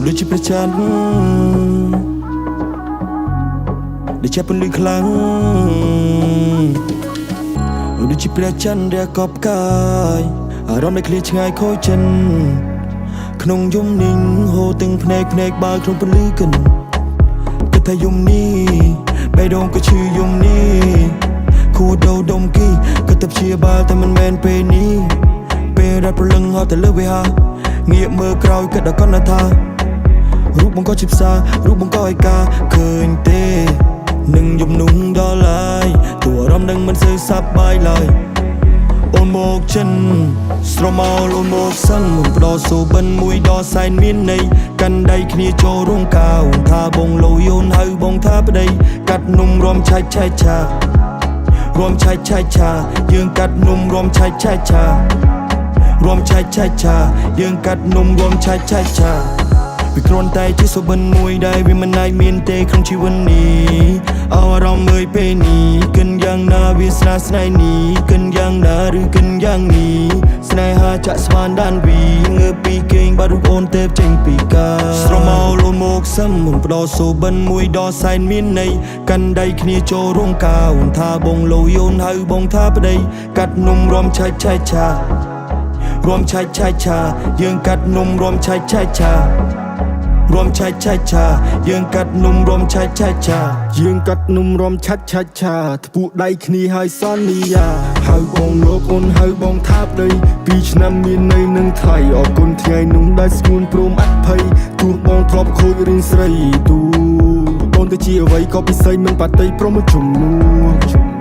លឺជាប្រចាំដែលចាប់ពលឺខ្លាំងដូចជាព្រះច័ន្ទដែលកប់កាយអារម្មណ៍ដែលឃ្លាឆ្ងាយខូចចិនក្នុងយំនិងហូរទាំងភ្នែកបើក្នុងពលឺកិនគិតថាយំនេះបេះដូងក៏ឈឺយំនេះគួរដោដុំគីក៏ទៅព្យាបាលតែមិនមែនពេលនេះពេលដែលប្រលឹងហត់ទៅលើវាហាងាកមើលក្រោយគិតដល់កណ្ដាថារូបបង្កជាផ្សាររូបបង្កឲ្យការឃើញទេនឹងយំនោះដល់ឡើយទោះអារម្មណ៍នឹងមិនសូវសប្បាយឡើយអូនមកចិនស្រមោលអូនមកសិនមុនផ្ដោសូបិនមួយដល់សែនមានន័យកាន់ដៃគ្នាចូលរោងកៅថាបងលោយអូនហៅបងថាប្តីកាត់នំរំឆាច់ឆាច់ឆារំឆាច់ឆាច់ឆាយើងកាត់នំរំឆាច់ឆាច់ឆารวมឆាច់ឆាច់ឆាយើងកាត់នំរวมឆាច់ឆាច់ឆាវាគ្រាន់តែជាសុបិនមួយដែលវាមិនអាចមានទេក្នុងជីវិតនេះអារម្មណ៍មើលពេលនេះគិនយ៉ាងណាវាស្នេហ៍ស្នេហ៍នេះគិនយ៉ាងណាឬគិនយ៉ាងនេះស្នេហាចាក់ស្មានដានវីងើពីគេងបាត់រូបអូនទេចេញពីកាស្រមោលអូនមកសឹមមុនផ្ដោសុបិនមួយដល់សែនមានន័យកាន់ដៃគ្នាចូលរោងកៅថាបងលោយអូនហៅបងថាប្តីកាត់នំរំឆាច់ឆាច់ឆារวมឆាច់ឆាច់ឆាយើងកាត់នំរวมឆាច់ឆាច់ឆารวมឆាច់ឆាច់ឆាយើងកាត់នំរวมឆាច់ឆាច់ឆាយើងកាត់នំរំឆាច់ឆាច់ឆាថ្ពូដៃគ្នាហើយសន្យាហៅបងលោកអូនហៅបងថាប្តី2ឆ្នាំមានន័យនឹងថ្លៃអរគុណថ្ងៃនោះដែលស្ងួនព្រមអភ័យទោះបងធ្លាប់ខូចរឿងស្រីទូអូនទៅជាអ្វីក៏ពិសេសមិនបាត់តីព្រមជំនួ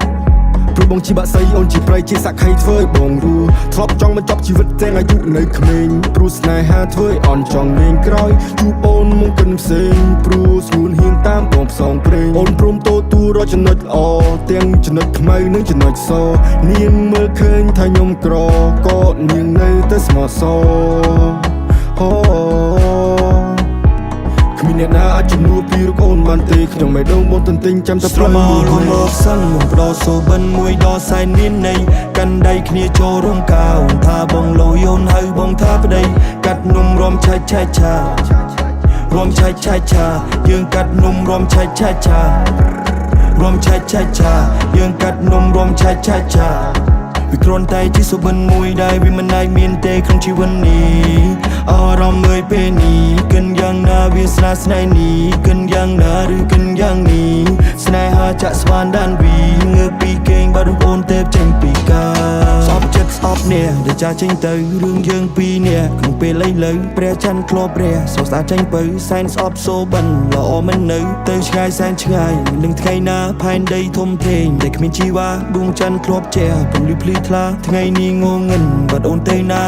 ព្រោះបងជាបាក់សៃអូនជាប្រៃជាសក្ខីធ្វើឲ្យបងរស់ធ្លាប់ចង់បញ្ចប់ជីវិតទាំងអាយុនៅក្មេងព្រោះស្នេហាធ្វើឲ្យអន់ចង់លេងក្រោយជួបអូនមកកិនផ្សេងព្រោះស្ងួនហៀងតាមបងផ្សងព្រេងអូនព្រមតទូរកចំណុចល្អទាំងចំណុចខ្មៅនិងចំណុចសនាងមើលឃើញថាខ្ញុំក្រក៏នាងនៅតែស្មោះសរគ្មានអ្នកណាអាចជំនួសពីរូបអូនបានទេខ្ញុំមិនដងបងទន្ទិញចាំតែស្រមោលអូនមកសិនមុនផ្ដោសូបិនមួយដល់សែនមានន័យកាន់ដៃគ្នាចូលរោងកៅថាបងលោយអូនហៅបងថាប្តីកាត់នំរំឆាច់ឆាច់ឆារំឆាច់ឆាច់ឆាយើងកាត់នំរំឆាច់ឆាច់ឆารំឆាច់ឆាច់ឆាយើងកាត់នំរំឆាច់ឆាច់ឆាវាគ្រាន់តែជាសុបិនមួយដែលវាមិនអាចមានទេក្នុងជីវិតនេះអារម្មណ៍មើលពេលនេះគិនយ៉ាងណាវាស្នេហ៍ស្នេហ៍នេះគិនយ៉ាងណាឬគិនយ៉ាងនេះស្នេហាចាក់ស្វានដានវីងើពីគេងបាត់រូបអូនទេចេញពីកាស្អប់ចិត្តស្អប់នេះដែលចាចេញទៅរឿងយើងពីរនាក់ក្នុងពេលលៃលើព្រះច័ន្ទធ្លាប់រះសោកស្អាតចេញទៅសែនស្អប់សូបិនល្អមិននៅទៅឆ្ងាយសែនឆ្ងាយនឹងថ្ងៃណាផែនដីធំធេងតែគ្មានជីវ៉ាដួងច័ន្ទធ្លាប់ជះពន្លឺភ្លឺថ្លាថ្ងៃនេះងងឹងបាត់អូនទេណា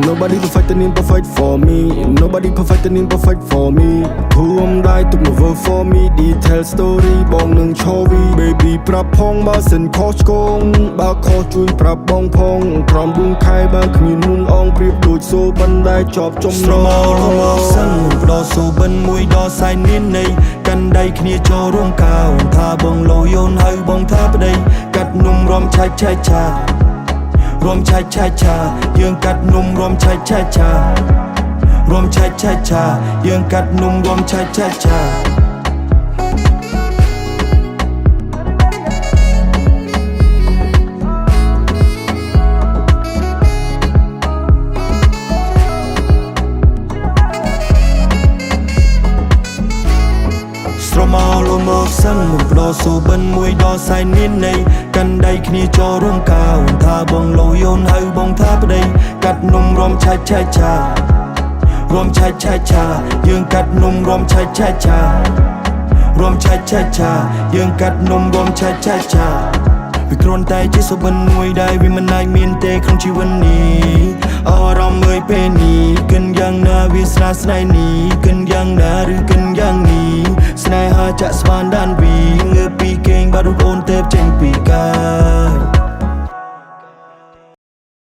Nobody perfect and imperfect for me Nobody perfect and imperfect for me ធួមដៃទុកមក work for me detail story បងនឹងឈរវី baby ប្រាប់ផងបើសិនខុសឆ្គងបើខុសជួយប្រាប់បងផងក្រំ4ខែបើគ្មាននួនអងប្រៀបដូចសូបិនដែលជាប់ចំណងស្រមោលមកសិនផ្ដោសូបិនមួយដល់សែនមានន័យកាន់ដៃគ្នាចូលរោងកៅថាបងលោយអូនហៅបងថាប្តីកាត់នំរំឆាច់ឆាច់ឆា รวมឆាច់ឆាច់ឆាយើងកាត់នំរวมឆាច់ឆាច់ឆารวมឆាច់ឆាច់ឆាយើងកាត់នំរวมឆាច់ឆាច់ឆាស្រមោលមកសិនមុនផ្ដោសូបិនមួយដល់សែនមានន័យកាន់ដៃគ្នាចូលរោងកៅថាបងលោយអូនហៅបងថាប្តីកាត់នំរំឆាច់ឆាច់ឆារំឆាច់ឆាច់ឆាយើងកាត់នំរំឆាច់ឆាច់ឆារំឆាច់ឆាច់ឆាយើងកាត់នំរំឆាច់ឆាច់ឆាវាគ្រាន់តែជាសុបិនមួយដែលវាមិនអាចមានទេក្នុងជីវិតនេះអារម្មណ៍មើលពេលនេះគិនយ៉ាងណាវាស្នេហ៍ស្នេហ៍នេះគិនយ៉ាងណាឬគិនយ៉ាងនេះស្នេហាចាក់ស្វានដានវីងើពីគេងបាត់រូបអូនទេចេញពីកាយ